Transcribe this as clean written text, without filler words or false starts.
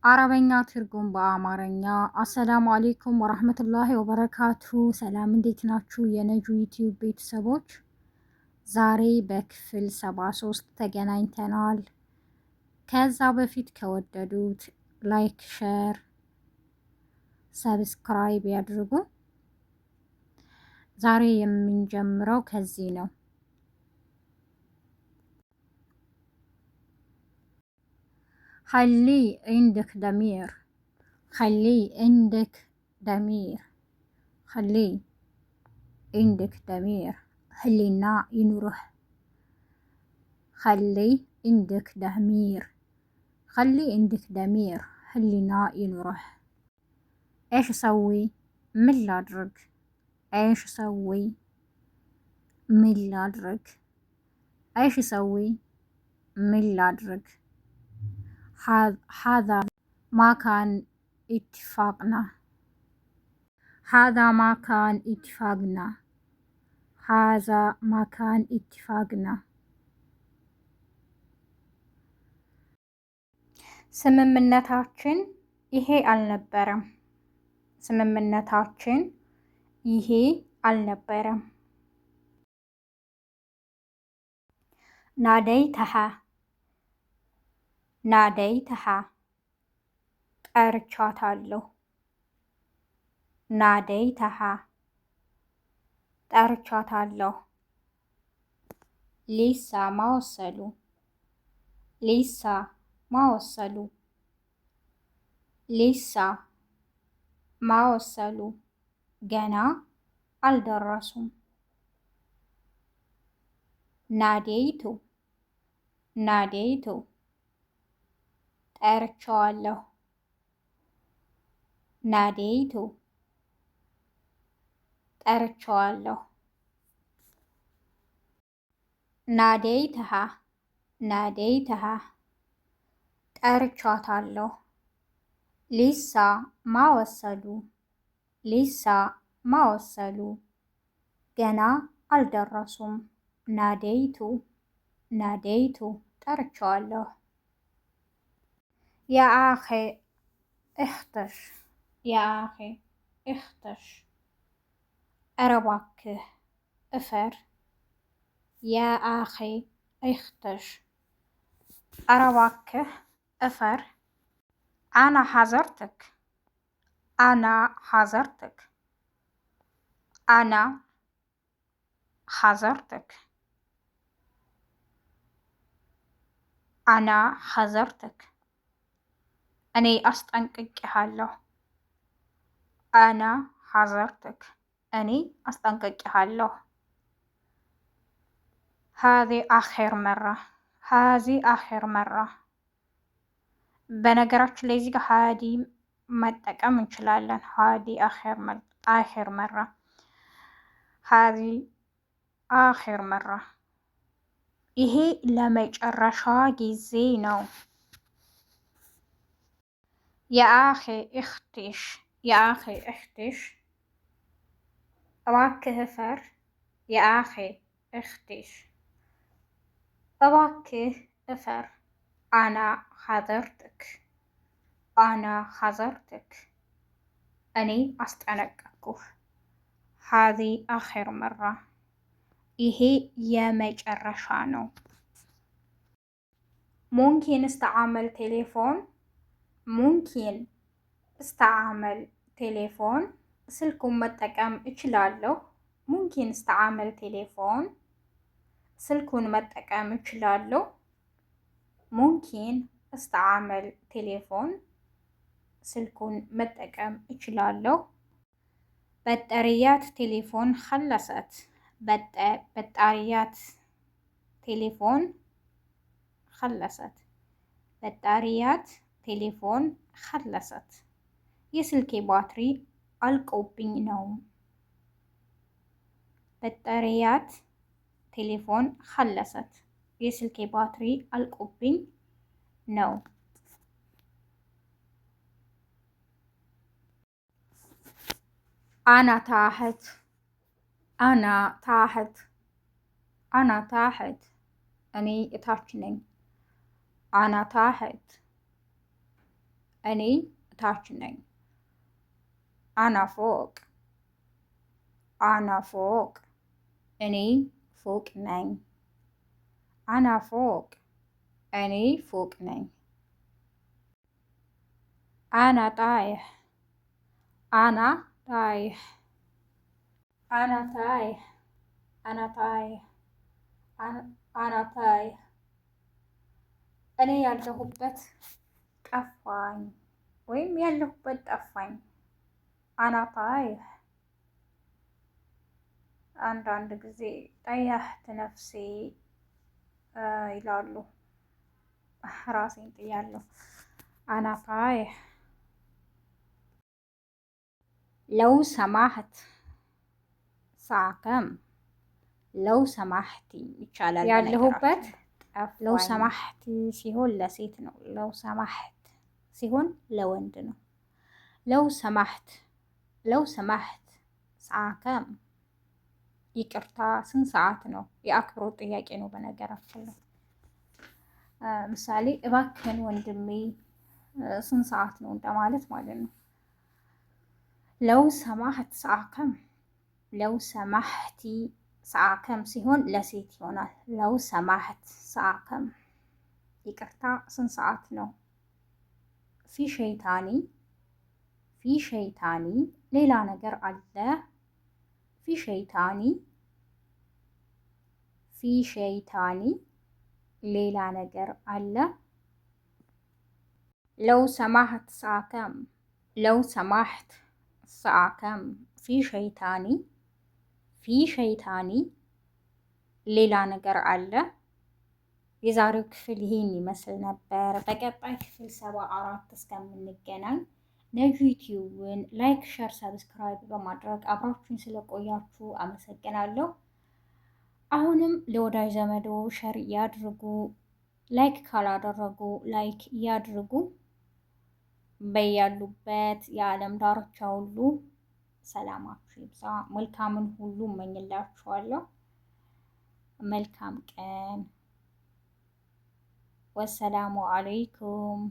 አረበኛ ትርጉም በአማርኛ። አሰላሙ አሌይኩም ወራህመቱላሂ ወበረካቱ። ሰላም እንዴት ናችሁ? የነጁ ዩቲዩብ ቤተሰቦች ዛሬ በክፍል 73 ተገናኝተናል። ከዛ በፊት ከወደዱት ላይክ፣ ሼር፣ ሰብስክራይብ ያድርጉ። ዛሬ የምንጀምረው ከዚህ ነው። خلي عندك ضمير خلي عندك ضمير خلي عندك ضمير ህሊና ይኑርህ خلي عندك ضمير خلي عندك ضمير ህሊና ይኑርህ ايش اسوي ምን ላድርግ ايش اسوي ምን ላድርግ ايش اسوي ምን ላድርግ هذا ما كان اتفاقنا هذا ما كان اتفاقنا هذا ما كان اتفاقنا ስምምነታችን ይሄ አልነበረም ስምምነታችን ይሄ አልነበረም ناديتها ناديتها ጠርቻታለሁ ناديتها ጠርቻታለሁ لسه ما وصلوا لسه ما وصلوا لسه ما وصلوا ገና አልደረሱም ናዴይቱ ናዴይቱ ጠርቼዋለሁ ናዴይቱ ጠርቼዋለሁ ናዴይትሃ ናዴይትሃ ጠርቻታለሁ ሊሳ ማወሰሉ ሊሳ ማወሰሉ ገና አልደረሱም ናዴይቱ ናዴይቱ ጠርቼዋለሁ يا أخي اختش يا أخي اختش أربك أفر يا أخي اختش أربك أفر أنا حذرتك أنا حذرتك أنا حذرتك أنا حذرتك እኔ አስጠንቅቄሃለሁ አና ሐዘርትክ እኔ አስጠንቅቄሃለሁ هذه آخر مرة هذه آخر مرة በነገራችን ላይ እዚህ ጋር ሀዲ መጠቀም እንችላለን ሀዲ آخر مرة هذه آخر مرة ይሄ ለመጨረሻ ጊዜ ነው يا أخي اختش يا أخي اختش أواكه فر يا أخي اختش أواكه فر أنا حذرتك أنا حذرتك أني أستنققه هذه آخر مرة إيه يا مجرشانو ممكن استعمل تليفون ሙምኪን استعمل ቴሌፎን ስልኩን መጠቀም እችላለሁ ሙምኪን استعمل ቴሌፎን ስልኩን መጠቀም እችላለሁ ሙምኪን استعمل ቴሌፎን ስልኩን መጠቀም እችላለሁ በጠሪያት ቴሌፎን خلصت በጣሪያት ቴሌፎን خلصت በጣሪያት ቴሌፎን خلصت የስልኬ ባትሪ አልቆብኝ ነው በጠሪያት ቴሌፎን خلصت የስልኬ ባትሪ አልቆብኝ ነው أنا تحت أنا تحت أنا تحت እኔ እታች ነኝ أنا تحت እኔ ታች ነኝ። አና ፎቅ። አና ፎቅ። እኔ ፎቅ ነኝ። አና ፎቅ። እኔ ፎቅ ነኝ። አና ጣይሕ። አና ጣይሕ። አና ታይሕ። አና ታይሕ። አና ታይሕ። እኔ ያለሁበት ጠፋኝ ወይም ያለሁበት ጠፋኝ። አና ታይሕ። አንዳንድ ጊዜ ጠያህት ነፍሴ ይላሉ። ራሴን ጥያለሁ። አና ታይሕ። ለው ሰማህት ሳከም። ለው ሰማህቲ ይቻላል። ያለሁበት ለው ሰማህቲ ሲሆን ለሴት ነው። ለው ሰማህት ሲሆን ለወንድ ነው። ለው ሰማህት። ለው ሰማህት ሳከም ይቅርታ ስንት ሰዓት ነው? የአክብሮት ጥያቄ ነው በነገራችን ላይ። ምሳሌ እባክህን ወንድሜ ስንት ሰዓት ነው እንደማለት ማለት ነው። ለው ሰማህት ሰዓከም። ለው ሰማህቲ ሰዓከም ሲሆን ለሴት ይሆናል። ለው ሰማህት ሰዓከም ይቅርታ ስንት ሰዓት ነው? ፊ ሸይታኒ። ፊ ሸይታኒ ሌላ ነገር አለ። ፊ ሸይታኒ። ፊ ሸይታኒ ሌላ ነገር አለ። ለው ሰማህት ሰዓከም። ለው ሰማህት ሰዓከም ፊ ሸይታኒ። ፊ ሸይታኒ ሌላ ነገር አለ። የዛሬው ክፍል ይህን ይመስል ነበር። በቀጣይ ክፍል 74 እስከምንገናኝ ነጁ ዩቲዩብን ላይክ፣ ሸር፣ ሰብስክራይብ በማድረግ አብራችሁን ስለቆያችሁ አመሰግናለሁ። አሁንም ለወዳጅ ዘመዶ ሸር ያድርጉ። ላይክ ካላደረጉ ላይክ ያድርጉ። በያሉበት የዓለም ዳርቻ ሁሉ ሰላማችሁ ይብዛ። መልካምን ሁሉ እመኝላችኋለሁ። መልካም ቀን። ወሰላሙ አለይኩም